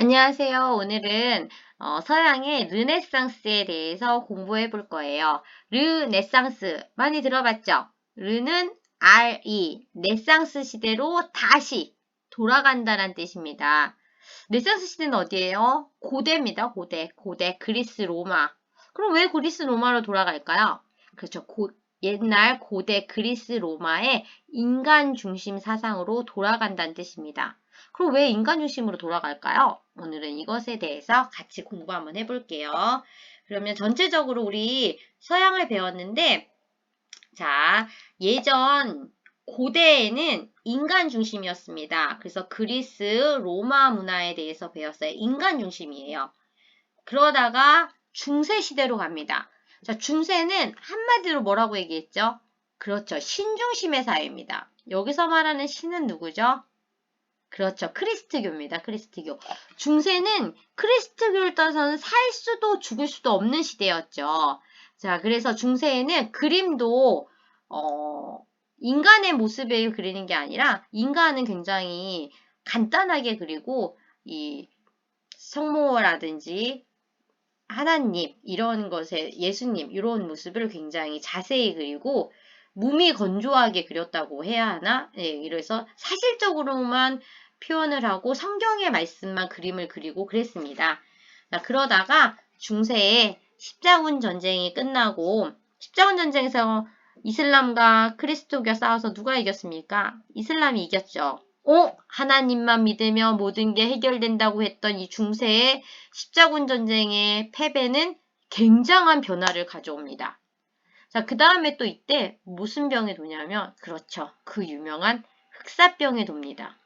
안녕하세요. 오늘은 서양의 르네상스에 대해서 공부해 볼 거예요. 르네상스 많이 들어봤죠? 르는 RE, 네상스 시대로 다시 돌아간다는 뜻입니다. 네상스 시대는 어디예요? 고대입니다. 고대 그리스 로마. 그럼 왜 그리스 로마로 돌아갈까요? 그렇죠. 옛날 고대 그리스 로마의 인간 중심 사상으로 돌아간다는 뜻입니다. 그럼 왜 인간 중심으로 돌아갈까요? 오늘은 이것에 대해서 같이 공부 한번 해볼게요. 그러면 전체적으로 우리 서양을 배웠는데, 자, 예전 고대에는 인간 중심이었습니다. 그래서 그리스, 로마 문화에 대해서 배웠어요. 인간 중심이에요. 그러다가 중세 시대로 갑니다. 자, 중세는 한마디로 뭐라고 얘기했죠? 그렇죠. 신중심의 사회입니다. 여기서 말하는 신은 누구죠? 그렇죠. 크리스트교입니다. 크리스트교. 중세는 크리스트교를 따라서는 살 수도 죽을 수도 없는 시대였죠. 자, 그래서 중세에는 그림도 인간의 모습을 그리는 게 아니라 인간은 굉장히 간단하게 그리고 이 성모라든지 하나님 이런 것에 예수님 이런 모습을 굉장히 자세히 그리고 몸이 건조하게 그렸다고 해야 하나? 네, 이래서 사실적으로만 표현을 하고 성경의 말씀만 그림을 그리고 그랬습니다. 자, 그러다가 중세에 십자군 전쟁이 끝나고 십자군 전쟁에서 이슬람과 그리스도가 싸워서 누가 이겼습니까? 이슬람이 이겼죠. 하나님만 믿으면 모든 게 해결된다고 했던 이 중세의 십자군 전쟁의 패배는 굉장한 변화를 가져옵니다. 자, 그 다음에 또 이때 무슨 병에 도냐면, 그렇죠. 그 유명한 흑사병에 돕니다.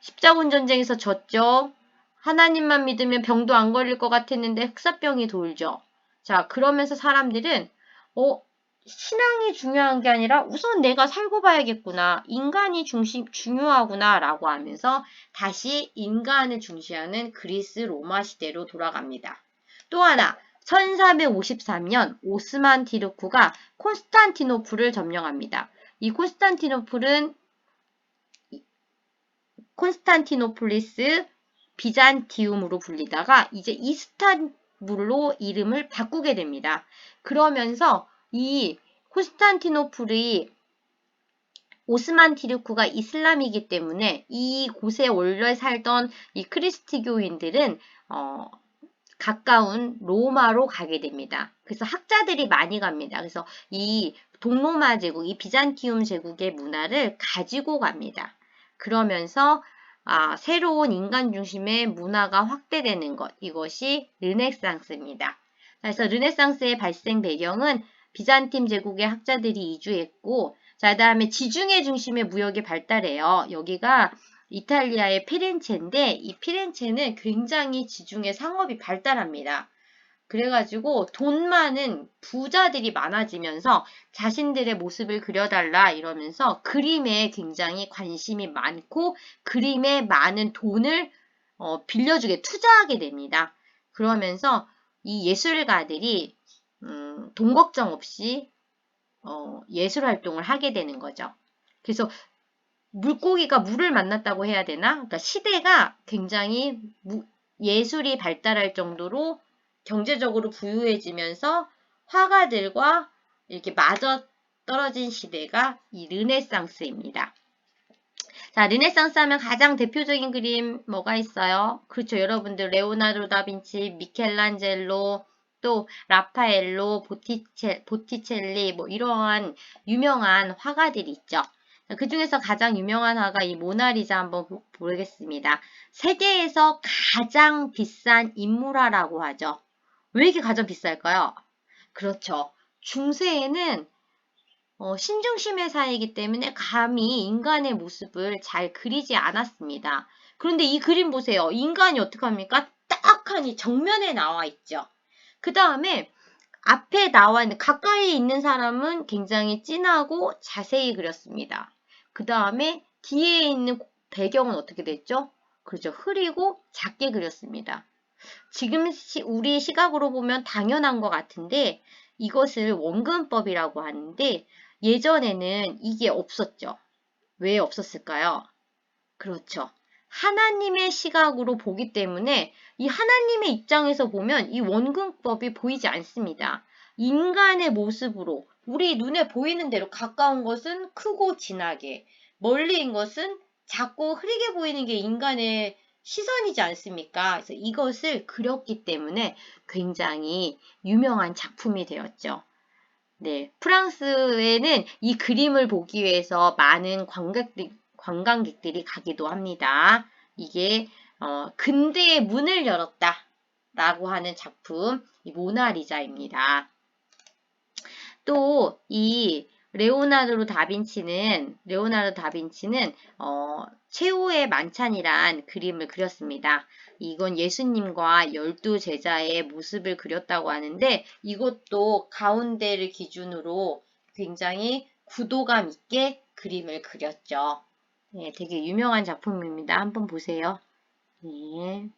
십자군 전쟁에서 졌죠. 하나님만 믿으면 병도 안 걸릴 것 같았는데 흑사병이 돌죠. 자, 그러면서 사람들은 신앙이 중요한 게 아니라 우선 내가 살고 봐야겠구나. 인간이 중요하구나 라고 하면서 다시 인간을 중시하는 그리스 로마 시대로 돌아갑니다. 또 하나 1453년 오스만 티르쿠가 콘스탄티노플을 점령합니다. 이 콘스탄티노폴리스 비잔티움으로 불리다가 이제 이스탄불로 이름을 바꾸게 됩니다. 그러면서 이 콘스탄티노플이 오스만 티르쿠가 이슬람이기 때문에 이곳에 원래 살던 이 크리스티교인들은 가까운 로마로 가게 됩니다. 그래서 학자들이 많이 갑니다. 그래서 이 동로마 제국, 이 비잔티움 제국의 문화를 가지고 갑니다. 그러면서 새로운 인간 중심의 문화가 확대되는 것, 이것이 르네상스입니다. 그래서 르네상스의 발생 배경은 비잔팀 제국의 학자들이 이주했고, 자, 그 다음에 지중해 중심의 무역이 발달해요. 여기가 이탈리아의 피렌체인데 이 피렌체는 굉장히 지중해 상업이 발달합니다. 그래가지고 돈 많은 부자들이 많아지면서 자신들의 모습을 그려달라 이러면서 그림에 굉장히 관심이 많고 그림에 많은 돈을 빌려주게 투자하게 됩니다. 그러면서 이 예술가들이 돈 걱정 없이 예술 활동을 하게 되는 거죠. 그래서 물고기가 물을 만났다고 해야 되나? 그러니까 시대가 굉장히 예술이 발달할 정도로 경제적으로 부유해지면서 화가들과 이렇게 맞아 떨어진 시대가 이 르네상스입니다. 자, 르네상스 하면 가장 대표적인 그림 뭐가 있어요? 그렇죠. 여러분들 레오나르도 다빈치, 미켈란젤로, 또 라파엘로, 보티첼리 뭐 이러한 유명한 화가들이 있죠. 그 중에서 가장 유명한 화가 이 모나리자 한번 보겠습니다. 세계에서 가장 비싼 인물화라고 하죠. 왜 이게 가장 비쌀까요? 그렇죠. 중세에는 신중심의 사회이기 때문에 감히 인간의 모습을 잘 그리지 않았습니다. 그런데 이 그림 보세요. 인간이 어떻게 합니까? 딱하니 정면에 나와 있죠. 그 다음에 앞에 나와 있는 가까이 있는 사람은 굉장히 진하고 자세히 그렸습니다. 그 다음에 뒤에 있는 배경은 어떻게 됐죠? 그렇죠. 흐리고 작게 그렸습니다. 지금 우리 시각으로 보면 당연한 것 같은데 이것을 원근법이라고 하는데 예전에는 이게 없었죠. 왜 없었을까요? 그렇죠. 하나님의 시각으로 보기 때문에 이 하나님의 입장에서 보면 이 원근법이 보이지 않습니다. 인간의 모습으로 우리 눈에 보이는 대로 가까운 것은 크고 진하게, 멀리인 것은 작고 흐리게 보이는 게 인간의 시선이지 않습니까? 그래서 이것을 그렸기 때문에 굉장히 유명한 작품이 되었죠. 네, 프랑스에는 이 그림을 보기 위해서 많은 관광객들이 가기도 합니다. 이게 근대의 문을 열었다 라고 하는 작품, 이 모나리자입니다. 또 이 레오나르도 다빈치는 최후의 만찬이란 그림을 그렸습니다. 이건 예수님과 12제자의 모습을 그렸다고 하는데 이것도 가운데를 기준으로 굉장히 구도감 있게 그림을 그렸죠. 네, 되게 유명한 작품입니다. 한번 보세요. 네.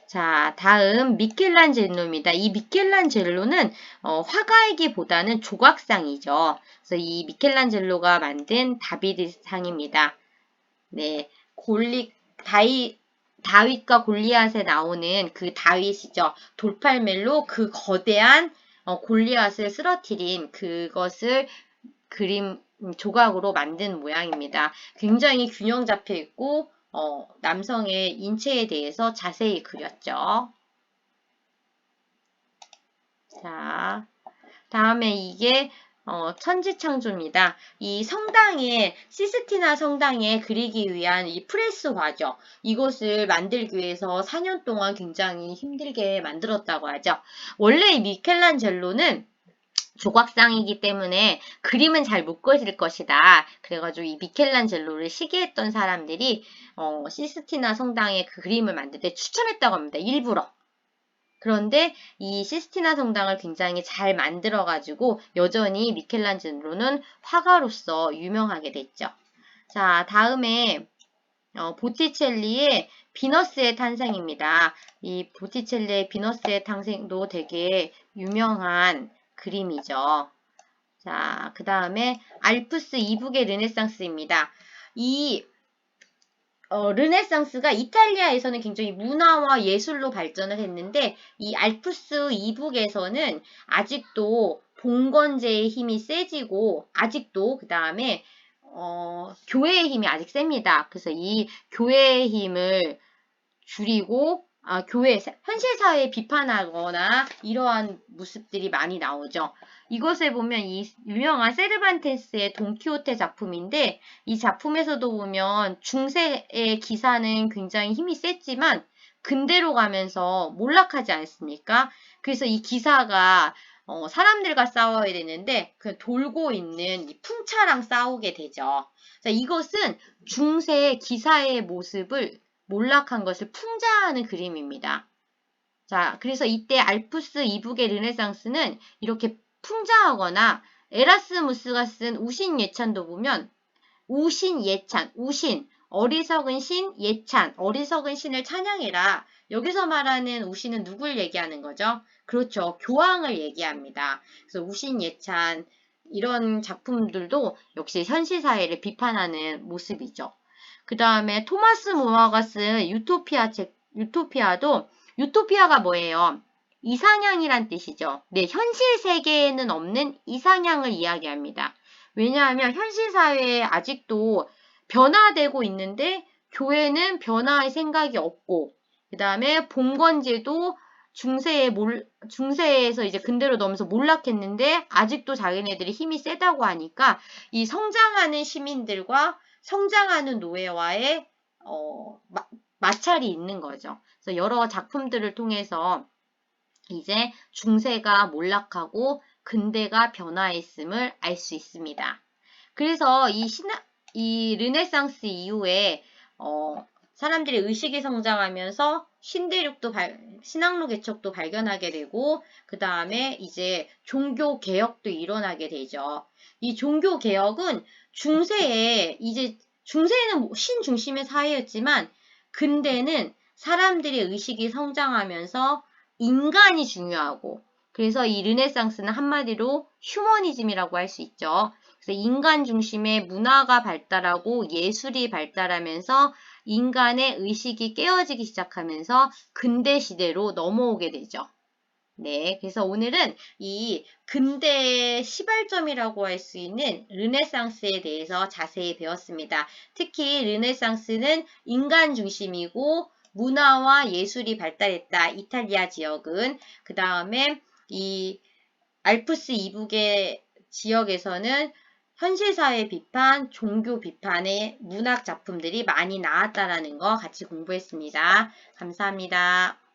자, 다음 미켈란젤로입니다. 이 미켈란젤로는 화가이기보다는 조각상이죠. 그래서 이 미켈란젤로가 만든 다비드상입니다. 네, 다윗과 골리앗에 나오는 그 다윗이죠. 돌팔멜로 그 거대한 골리앗을 쓰러뜨린 그것을 그림 조각으로 만든 모양입니다. 굉장히 균형 잡혀 있고 남성의 인체에 대해서 자세히 그렸죠. 자, 다음에 이게 천지창조입니다. 이 성당에 시스티나 성당에 그리기 위한 이 프레스화죠. 이것을 만들기 위해서 4년 동안 굉장히 힘들게 만들었다고 하죠. 원래 이 미켈란젤로는 조각상이기 때문에 그림은 잘 못 그릴 것이다. 그래가지고 이 미켈란젤로를 시기했던 사람들이 시스티나 성당의 그 그림을 만들 때 추천했다고 합니다. 일부러. 그런데 이 시스티나 성당을 굉장히 잘 만들어가지고 여전히 미켈란젤로는 화가로서 유명하게 됐죠. 자, 다음에 보티첼리의 비너스의 탄생입니다. 이 보티첼리의 비너스의 탄생도 되게 유명한 그림이죠. 자, 그 다음에 알프스 이북의 르네상스입니다. 이 르네상스가 이탈리아에서는 굉장히 문화와 예술로 발전을 했는데 이 알프스 이북에서는 아직도 봉건제의 힘이 세지고 아직도 그 다음에 교회의 힘이 아직 셉니다. 그래서 이 교회의 힘을 줄이고 현실 사회에 비판하거나 이러한 모습들이 많이 나오죠. 이것을 보면 이 유명한 세르반테스의 돈키호테 작품인데 이 작품에서도 보면 중세의 기사는 굉장히 힘이 셌지만 근대로 가면서 몰락하지 않습니까? 그래서 이 기사가 사람들과 싸워야 되는데 그 돌고 있는 이 풍차랑 싸우게 되죠. 자, 이것은 중세 기사의 모습을 몰락한 것을 풍자하는 그림입니다. 자, 그래서 이때 알프스 이북의 르네상스는 이렇게 풍자하거나 에라스무스가 쓴 우신예찬도 보면 우신예찬, 우신, 어리석은 신, 예찬, 어리석은 신을 찬양해라. 여기서 말하는 우신은 누굴 얘기하는 거죠? 그렇죠. 교황을 얘기합니다. 그래서 우신예찬 이런 작품들도 역시 현실사회를 비판하는 모습이죠. 그 다음에 토마스 모어가 쓴 유토피아도 유토피아가 뭐예요? 이상향이란 뜻이죠. 네, 현실 세계에는 없는 이상향을 이야기합니다. 왜냐하면 현실 사회에 아직도 변화되고 있는데 교회는 변화할 생각이 없고 그 다음에 봉건제도 중세에서 이제 근대로 넘어서 몰락했는데 아직도 자기네들이 힘이 세다고 하니까 이 성장하는 시민들과 성장하는 노예와의 마찰이 있는 거죠. 그래서 여러 작품들을 통해서 이제 중세가 몰락하고 근대가 변화했음을 알 수 있습니다. 그래서 이 르네상스 이후에 사람들이 의식이 성장하면서 신학로 개척도 발견하게 되고 그 다음에 이제 종교 개혁도 일어나게 되죠. 이 종교 개혁은 중세에는 신 중심의 사회였지만 근대는 사람들의 의식이 성장하면서 인간이 중요하고 그래서 이 르네상스는 한마디로 휴머니즘이라고 할 수 있죠. 그래서 인간 중심의 문화가 발달하고 예술이 발달하면서 인간의 의식이 깨어지기 시작하면서 근대 시대로 넘어오게 되죠. 네, 그래서 오늘은 이 근대의 시발점이라고 할 수 있는 르네상스에 대해서 자세히 배웠습니다. 특히 르네상스는 인간 중심이고 문화와 예술이 발달했다. 이탈리아 지역은. 그 다음에 이 알프스 이북의 지역에서는 현실사회 비판, 종교 비판의 문학 작품들이 많이 나왔다라는 거 같이 공부했습니다. 감사합니다.